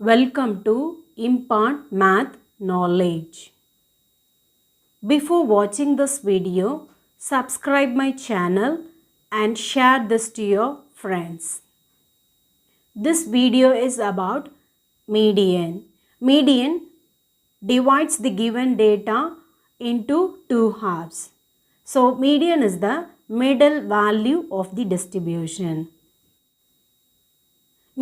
Welcome to Impart Math Knowledge. Before watching this video, subscribe my channel and share this to your friends. This video is about median. Median divides the given data into two halves. So median is the middle value of the distribution.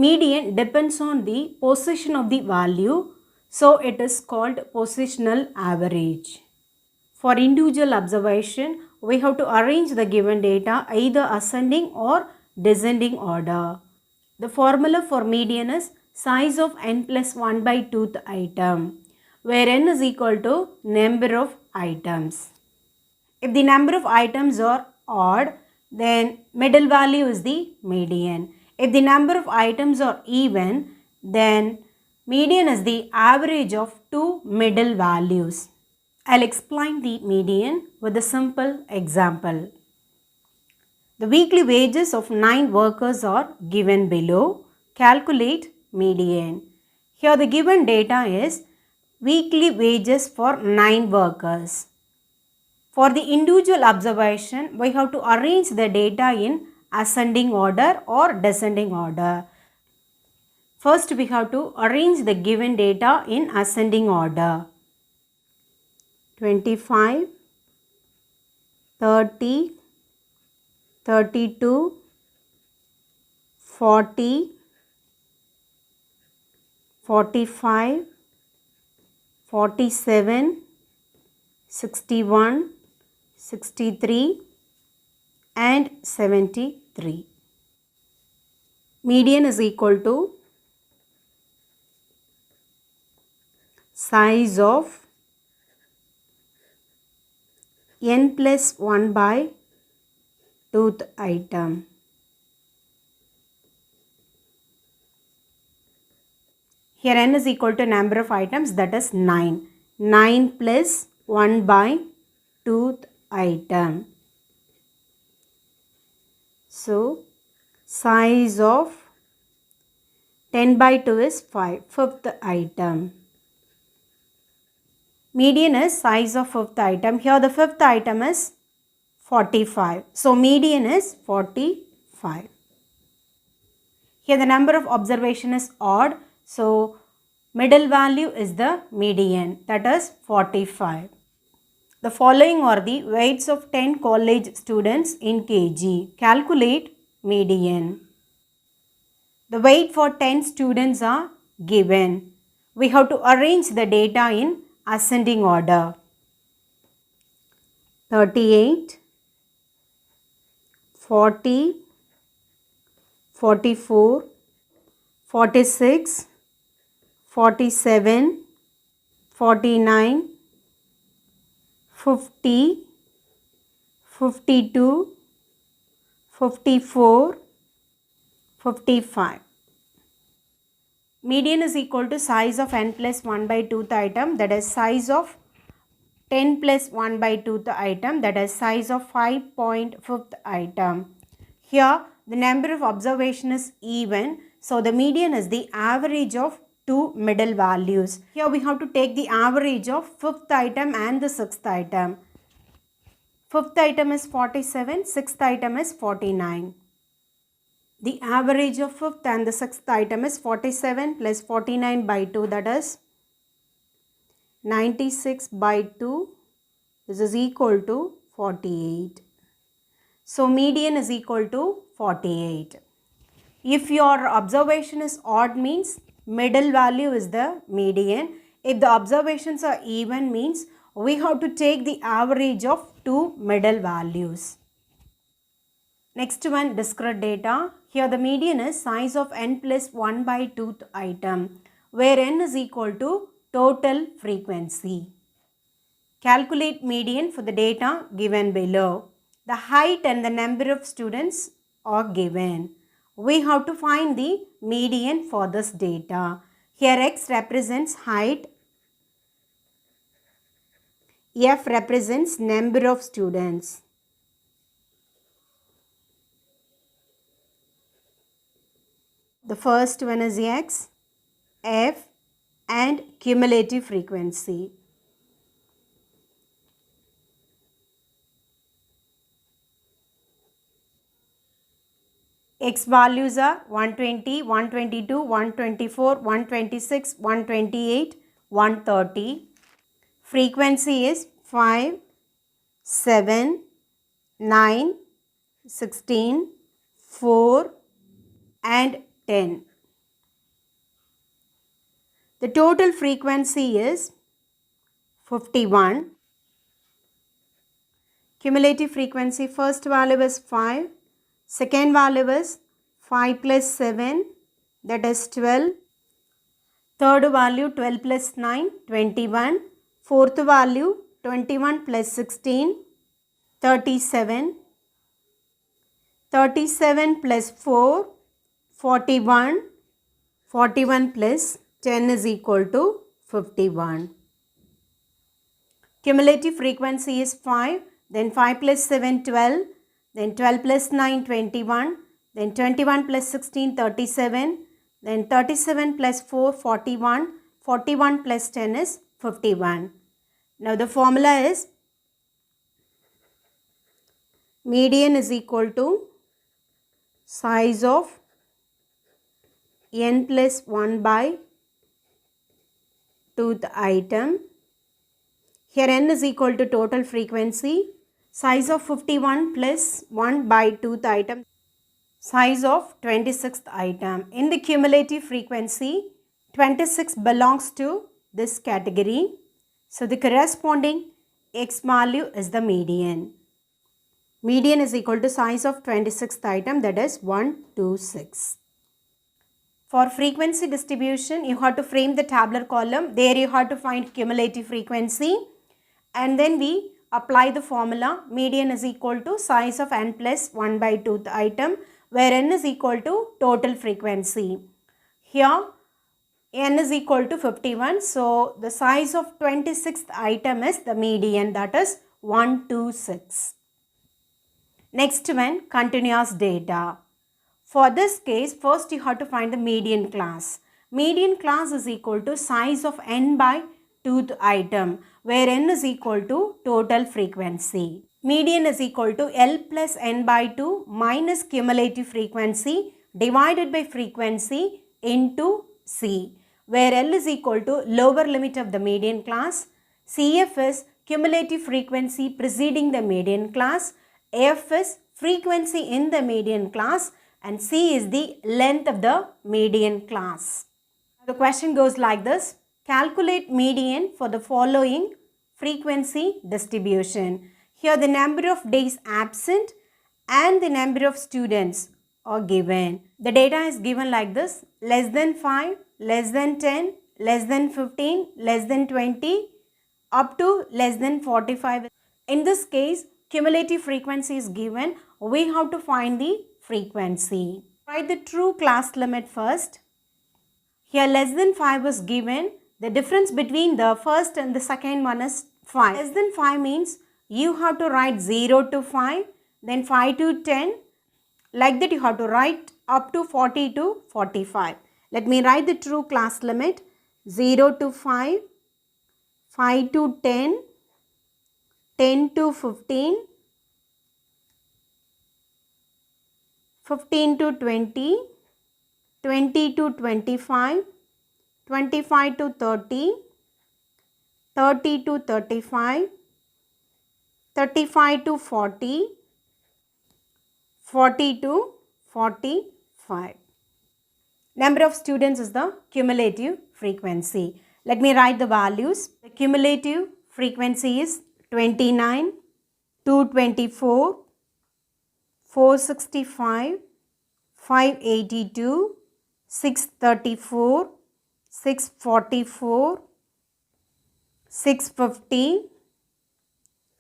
Median depends on the position of the value, so it is called positional average. For individual observation, we have to arrange the given data either ascending or descending order. The formula for median is size of n plus 1 by 2th item, where n is equal to number of items. If the number of items are odd, then middle value is the median. If the number of items are even, then median is the average of two middle values. I'll explain the median with a simple example. The weekly wages of 9 workers are given below. Calculate median. Here the given data is weekly wages for 9 workers. For the individual observation, we have to arrange the data in ascending order or descending order. First, we have to arrange the given data in ascending order. 25, 30, 32, 40, 45, 47, 61, 63 and 73. Median is equal to size of n plus 1 by 2th item. Here n is equal to number of items, that is 9. 9 plus 1 by 2th item. So, size of 10 by 2 is 5, 5th item. Median is size of 5th item. Here the 5th item is 45. So, median is 45. Here the number of observation is odd. So, middle value is the median, that is 45. The following are the weights of 10 college students in kg. Calculate median. The weight for 10 students are given. We have to arrange the data in ascending order. 38, 40, 44, 46, 47, 49, 50, 52, 54, 55. Median is equal to size of n plus 1 by 2th item, that is size of 10 plus 1 by 2th item, that is size of 5.5th item. Here the number of observation is even, so the median is the average of two middle values. Here we have to take the average of 5th item and the 6th item. 5th item is 47, 6th item is 49. The average of 5th and the 6th item is 47 plus 49 by 2, that is 96 by 2. This is equal to 48. So, median is equal to 48. If your observation is odd means middle value is the median. If the observations are even means we have to take the average of two middle values. Next one, discrete data. Here the median is size of n plus 1 by 2th item, where n is equal to total frequency. Calculate median for the data given below. The height and the number of students are given. We have to find the median for this data. Here x represents height, f represents number of students. The first one is x, F and cumulative frequency. X values are 120, 122, 124, 126, 128, 130. Frequency is 5, 7, 9, 16, 4 and 10. The total frequency is 51. Cumulative frequency, first value is 5, second value is 5 plus 7, that is 12. Third value 12 plus 9, 21. Fourth value 21 plus 16, 37. 37 plus 4, 41. 41 plus 10 is equal to 51. Cumulative frequency is 5, then 5 plus 7, 12, then 12 plus 9, 21, then 21 plus 16, 37, then 37 plus 4, 41, 41 plus 10 is 51. Now the formula is median is equal to size of n plus 1 by 2th item. Here n is equal to total frequency, size of 51 plus 1 by 2th item, size of 26th item. In the cumulative frequency, 26 belongs to this category. So the corresponding X value is the median. Median is equal to size of 26th item, that is 126. For frequency distribution, you have to frame the tabular column. There you have to find cumulative frequency. And then we apply the formula. Median is equal to size of n plus 1 by 2th item, where n is equal to total frequency. Here n is equal to 51. So the size of 26th item is the median, that is 126. Next one, continuous data. For this case, first you have to find the median class. Median class is equal to size of n by 2th item, where n is equal to total frequency. Median is equal to L plus n by 2 minus cumulative frequency divided by frequency into C, where L is equal to lower limit of the median class, CF is cumulative frequency preceding the median class, F is frequency in the median class, and C is the length of the median class. The question goes like this. Calculate median for the following frequency distribution. Here the number of days absent and the number of students are given. The data is given like this: less than 5, less than 10, less than 15, less than 20, up to less than 45. In this case, cumulative frequency is given. We have to find the frequency. Write the true class limit first. Here less than 5 is given. The difference between the first and the second one is 5. Less than 5 means you have to write 0 to 5, then 5 to 10. Like that you have to write up to 40 to 45. Let me write the true class limit. 0 to 5, 5 to 10, 10 to 15, 15 to 20, 20 to 25, 25 to 30, 30 to 35, 35 to 40, 40 to 45. Number of students is the cumulative frequency. Let me write the values. The cumulative frequency is 29, 224, 465, 582, 634, 644, 650,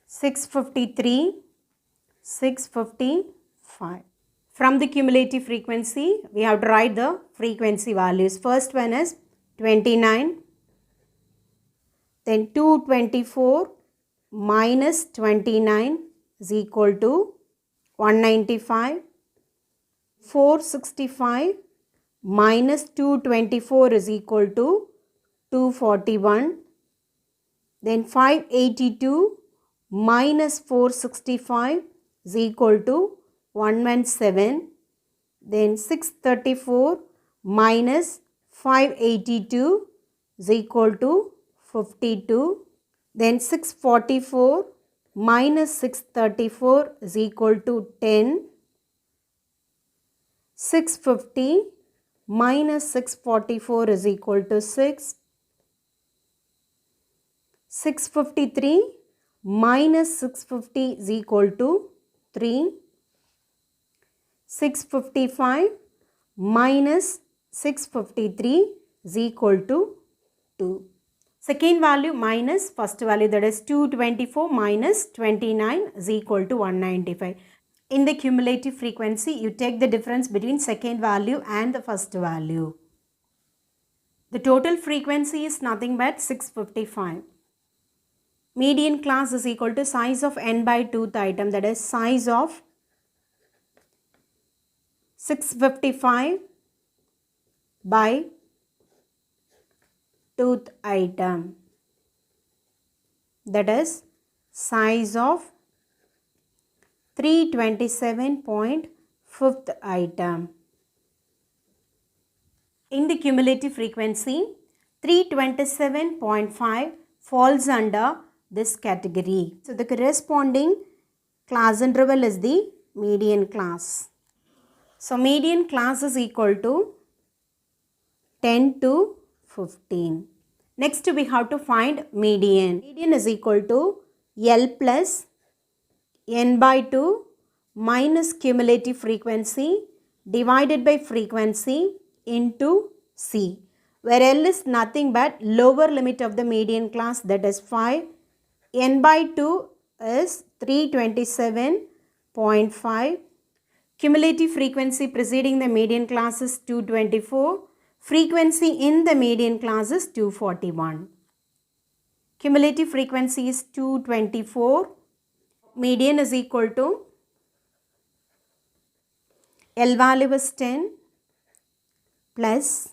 653, 655. From the cumulative frequency, we have to write the frequency values. First one is 29, then 224 minus 29 is equal to 195, 465 minus 224 is equal to 241. Then 582 minus 465 is equal to 117. Then 634 minus 582 is equal to 52. Then 644 minus 634 is equal to 10. 650 minus 644 is equal to 6. 653 minus 650 is equal to 3. 655 minus 653 is equal to 2. Second value minus first value, that is 224 minus 29 is equal to 195. In the cumulative frequency, you take the difference between second value and the first value. The total frequency is nothing but 655. Median class is equal to size of n by 2th item, that is size of 655 by 2th item, that is size of 327.5th item. In the cumulative frequency, 327.5 falls under this category. So the corresponding class interval is the median class. So median class is equal to 10 to 15. Next we have to find median. Median is equal to L plus n by 2 minus cumulative frequency divided by frequency into C, where L is nothing but lower limit of the median class, that is 5. N by 2 is 327.5. Cumulative frequency preceding the median class is 224. Frequency in the median class is 241. Cumulative frequency is 224. Median is equal to L value is 10 plus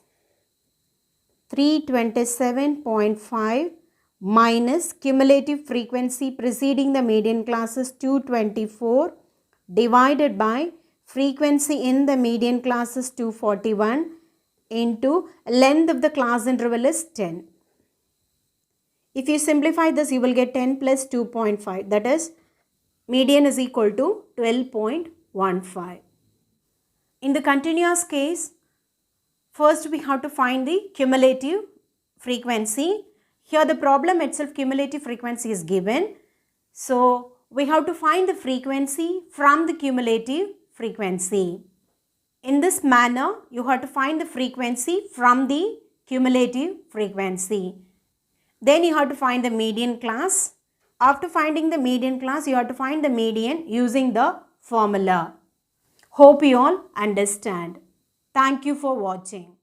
327.5 minus cumulative frequency preceding the median class is 224 divided by frequency in the median class is 241 into length of the class interval is 10. If you simplify this, you will get 10 plus 2.5, that is median is equal to 12.15. In the continuous case, first we have to find the cumulative frequency. Here the problem itself, cumulative frequency is given. So we have to find the frequency from the cumulative frequency. In this manner, you have to find the frequency from the cumulative frequency. Then you have to find the median class. After finding the median class, you have to find the median using the formula. Hope you all understand. Thank you for watching.